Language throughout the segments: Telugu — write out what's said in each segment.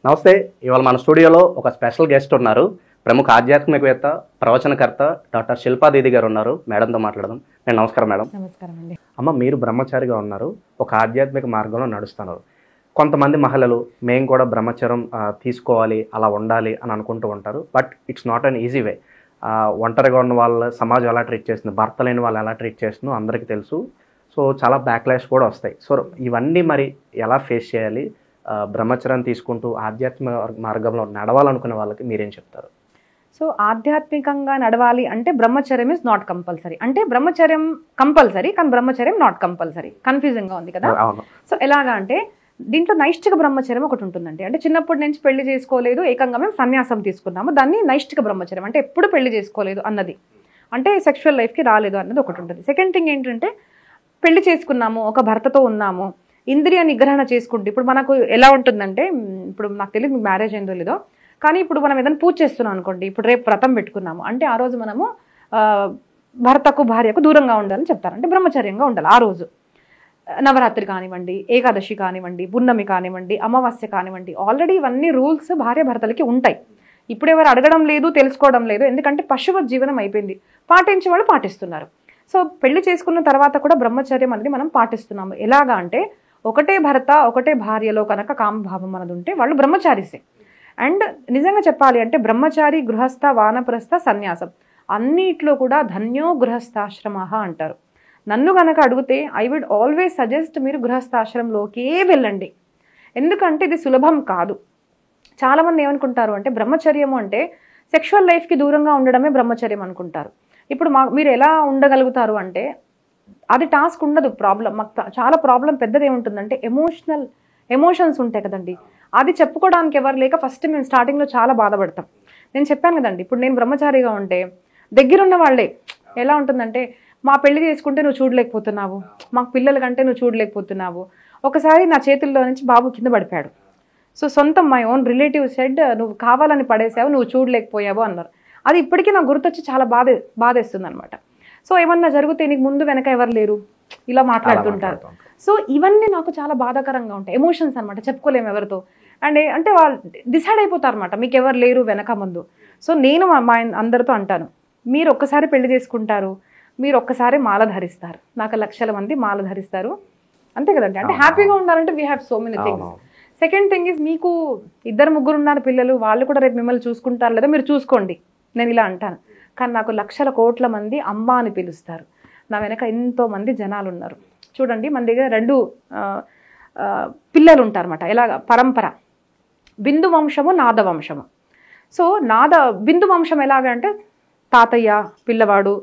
నమస్తే. ఇవాళ మన స్టూడియోలో ఒక స్పెషల్ గెస్ట్ ఉన్నారు. ప్రముఖ ఆధ్యాత్మికవేత్త, ప్రవచనకర్త డాక్టర్ శిల్పా దీది గారు ఉన్నారు. మేడంతో మాట్లాడదాం. నేను నమస్కారం మేడం. నమస్కారం అండి. అమ్మ, మీరు బ్రహ్మచారిగా ఉన్నారు, ఒక ఆధ్యాత్మిక మార్గంలో నడుస్తున్నారు. కొంతమంది మహిళలు మేము కూడా బ్రహ్మచర్యం తీసుకోవాలి, అలా ఉండాలి అని అనుకుంటూ ఉంటారు. But it's not an easy way. ఒంటరిగా ఉన్న వాళ్ళ సమాజం ఎలా ట్రీట్ చేస్తుంది, భర్త లేని వాళ్ళు ఎలా ట్రీట్ చేస్తుందో అందరికీ తెలుసు. సో చాలా బ్యాక్లాష్ కూడా వస్తాయి. సో ఇవన్నీ మరి ఎలా ఫేస్ చేయాలి? బ్రహ్మచర్యం తీసుకుంటూ ఆధ్యాత్మిక మార్గంలో నడవాలనుకునే వాళ్ళకి మీరేం చెప్తారు? సో ఆధ్యాత్మికంగా నడవాలి అంటే బ్రహ్మచర్యం ఇస్ నాట్ కంపల్సరీ. అంటే బ్రహ్మచర్యం కంపల్సరీ కానీ బ్రహ్మచర్యం నాట్ కంపల్సరీ. కన్ఫ్యూజింగ్ గా ఉంది కదా. సో ఎలాగా అంటే దీంట్లో నైష్టిక బ్రహ్మచర్యం ఒకటి ఉంటుందండి. అంటే చిన్నప్పటి నుంచి పెళ్లి చేసుకోలేదు, ఏకంగా మేము సన్యాసం తీసుకున్నాము, దాన్ని నైష్టిక బ్రహ్మచర్యం. అంటే ఎప్పుడు పెళ్లి చేసుకోలేదు అన్నది, అంటే సెక్షువల్ లైఫ్కి రాలేదు అన్నది ఒకటి ఉంటుంది. సెకండ్ థింగ్ ఏంటంటే పెళ్లి చేసుకున్నాము, ఒక భర్తతో ఉన్నాము, ఇంద్రియ నిగ్రహణ చేసుకుంటే ఇప్పుడు మనకు ఎలా ఉంటుందంటే, ఇప్పుడు నాకు తెలియదు మీకు మ్యారేజ్ అయిందో లేదో, కానీ ఇప్పుడు మనం ఏదైనా పూజ చేస్తున్నాం అనుకోండి, ఇప్పుడు రేపు వ్రతం పెట్టుకున్నాము అంటే ఆ రోజు మనము భర్తకు భార్యకు దూరంగా ఉండాలని చెప్తారు. అంటే బ్రహ్మచర్యంగా ఉండాలి ఆ రోజు. నవరాత్రి కానివ్వండి, ఏకాదశి కానివ్వండి, పున్నమి కానివ్వండి, అమావాస్య కానివ్వండి, ఆల్రెడీ ఇవన్నీ రూల్స్ భార్య భర్తలకి ఉంటాయి. ఇప్పుడు ఎవరు అడగడం లేదు, తెలుసుకోవడం లేదు, ఎందుకంటే పశువ జీవనం అయిపోయింది. పాటించే వాళ్ళు పాటిస్తున్నారు. సో పెళ్లి చేసుకున్న తర్వాత కూడా బ్రహ్మచర్యం అనేది మనం పాటిస్తున్నాము. ఎలాగా అంటే ఒకటే భర్త ఒకటే భార్యలో కనుక కామభావం అనేది ఉంటే వాళ్ళు బ్రహ్మచారిసే. అండ్ నిజంగా చెప్పాలి అంటే బ్రహ్మచారి, గృహస్థ, వానప్రస్థ, సన్యాసం అన్నిట్లో కూడా ధన్యో గృహస్థాశ్రమ అంటారు. నన్ను కనుక అడిగితే ఐ వుడ్ ఆల్వేస్ సజెస్ట్ మీరు గృహస్థాశ్రమంలోకే వెళ్ళండి. ఎందుకంటే ఇది సులభం కాదు. చాలామంది ఏమనుకుంటారు అంటే బ్రహ్మచర్యము అంటే సెక్షువల్ లైఫ్కి దూరంగా ఉండడమే బ్రహ్మచర్యం అనుకుంటారు. ఇప్పుడు మీరు ఎలా ఉండగలుగుతారు అంటే అది టాస్క్ ఉండదు. ప్రాబ్లం మాకు చాలా ప్రాబ్లం పెద్దది ఏముంటుందంటే ఎమోషన్స్ ఉంటాయి కదండి, అది చెప్పుకోవడానికి ఎవరు లేక ఫస్ట్ మేము స్టార్టింగ్లో చాలా బాధపడతాం. నేను చెప్పాను కదండి, ఇప్పుడు నేను బ్రహ్మచారిగా ఉంటే దగ్గరున్న వాళ్ళే ఎలా ఉంటుందంటే మా పెళ్లి చేసుకుంటే నువ్వు చూడలేకపోతున్నావు, మాకు పిల్లల కంటే నువ్వు చూడలేకపోతున్నావు. ఒకసారి నా చేతుల్లో నుంచి బాబు కింద పడిపోయాడు. సో సొంతం మై ఓన్ రిలేటివ్ సెడ్ నువ్వు కావాలని పడేసావు, నువ్వు చూడలేకపోయావు అన్నారు. అది ఇప్పటికీ నాకు గుర్తొచ్చి చాలా బాధేస్తుంది అనమాట. సో ఏమన్నా జరిగితే నీకు ముందు వెనక ఎవరు లేరు, ఇలా మాట్లాడుతుంటారు. సో ఇవన్నీ నాకు చాలా బాధాకరంగా ఉంటాయి. ఎమోషన్స్ అనమాట, చెప్పుకోలేము ఎవరితో. అంటే వాళ్ళు డిసైడ్ అయిపోతారు అనమాట, మీకు ఎవరు లేరు వెనక ముందు. సో నేను మా అందరితో అంటాను, మీరు ఒక్కసారి పెళ్లి చేసుకుంటారు, మీరు ఒక్కసారి మాల ధరిస్తారు, నాకు లక్షల మంది మాల ధరిస్తారు, అంతే కదండి. అంటే హ్యాపీగా ఉండాలంటే we have so many things. Second thing is మీకు 2-3 ఉన్నారు పిల్లలు, వాళ్ళు కూడా రేపు మిమ్మల్ని చూసుకుంటారు లేదా మీరు చూసుకోండి, నేను ఇలా అంటాను. కానీ నాకు లక్షల కోట్ల మంది అమ్మ అని పిలుస్తారు, నా వెనక ఎంతో మంది జనాలు ఉన్నారు. చూడండి మన దగ్గర 2 పిల్లలు ఉంటారన్నమాట. ఎలాగ పరంపర, బిందు వంశము, నాద వంశము. సో బిందు వంశం ఎలాగంటే తాతయ్య, పిల్లవాడు,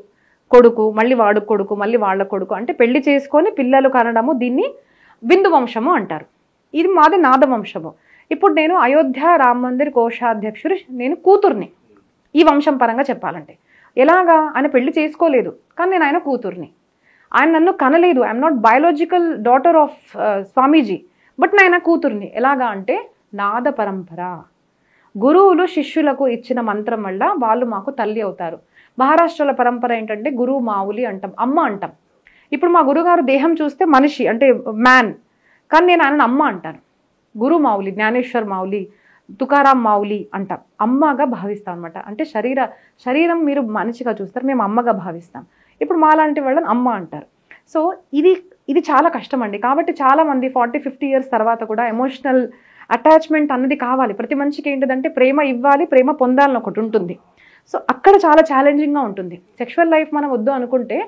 కొడుకు, మళ్ళీ వాడు కొడుకు, మళ్ళీ వాళ్ళ కొడుకు, అంటే పెళ్లి చేసుకొని పిల్లలు కనడము, దీన్ని బిందు వంశము అంటారు. ఇది మాది నాద వంశము. ఇప్పుడు నేను అయోధ్య రామ మందిర్ కోశాధ్యక్షుడు, నేను కూతుర్ని ఈ వంశం పరంగా చెప్పాలంటే. ఎలాగా, ఆయన పెళ్లి చేసుకోలేదు కానీ నేను ఆయన కూతుర్ని, ఆయన నన్ను కనలేదు, I'm not biological daughter of Swamiji, but నేను ఆయన కూతుర్ని. ఎలాగా అంటే నాద పరంపర, గురువులు శిష్యులకు ఇచ్చిన మంత్రం వల్ల వాళ్ళు మాకు తల్లి అవుతారు. మహారాష్ట్రలో పరంపర ఏంటంటే గురువు మావులి అంటాం, అమ్మ అంటాం. ఇప్పుడు మా గురుగారు దేహం చూస్తే మనిషి అంటే మ్యాన్, కానీ నేను ఆయన అమ్మ అంటాను. గురు మావులి, జ్ఞానేశ్వర్ మావులి, తుకారాం మావులి అంటాం, అమ్మగా భావిస్తాం అనమాట. అంటే శరీరం మీరు మనిషిగా చూస్తారు, మేము అమ్మగా భావిస్తాం. ఇప్పుడు మాలాంటి వాళ్ళని అమ్మ అంటారు. సో ఇది చాలా కష్టం అండి. కాబట్టి చాలా మంది 40-50 ఇయర్స్ తర్వాత కూడా ఎమోషనల్ అటాచ్మెంట్ అన్నది కావాలి. ప్రతి మనిషికి ఏంటిదంటే ప్రేమ ఇవ్వాలి, ప్రేమ పొందాలని ఒకటి ఉంటుంది. సో అక్కడ చాలా ఛాలెంజింగ్గా ఉంటుంది. సెక్షువల్ లైఫ్ మనం వద్దు అనుకుంటే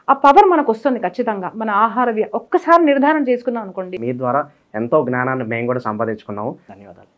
ఆ పవర్ మనకు వస్తుంది ఖచ్చితంగా. మన ఆహార ఒక్కసారి నిర్ధారణ చేసుకున్నాం అనుకోండి. మీ ద్వారా ఎంతో జ్ఞానాన్ని మేము కూడా సంపాదించుకున్నాము. ధన్యవాదాలు.